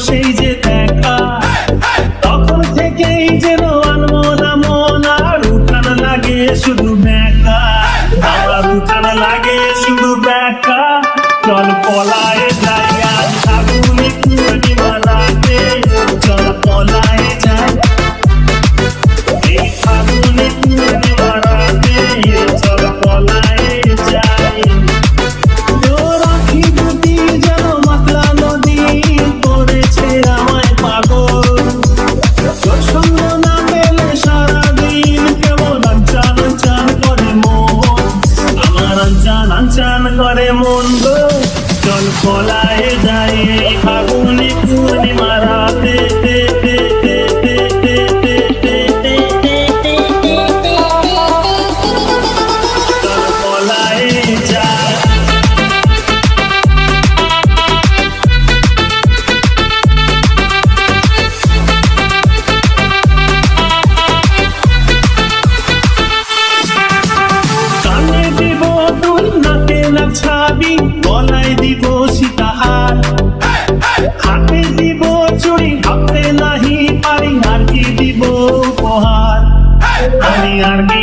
সেই যে দেখা, তখন থেকেই যেন আনমনা মন, আর উঠান লাগে শুধু ব্যাকা, আমার উঠান লাগে শুধু ব্যাকা। চল পলায়ে যাই আজ ফাগুনে পূর্ণিমা রাতে, চল পলায়ে যাই এই ফাগুনে পূর্ণিমা রাতে, চল পলায়ে যাই। তোর আঁখি দুটি যেন মাতলা নদী, করেছে আমায় পাগল, তোর সঙ্গ না পেলে সারাদিন কেমন আনচান আনচান করে মন, আমার আনচান আনচান করে মন গো। চল পলায়ে যাই এই ফাগুনে পূর্ণিমা রাতে, চল পলায়ে যাই। কানে দিব দুল, নাকে না ছাবি, গলায় দিব সীতাহার, হাতে দিব চুড়ি, ভাবতে নাহি পারি আর কি দিব উপহার, আমি আর কি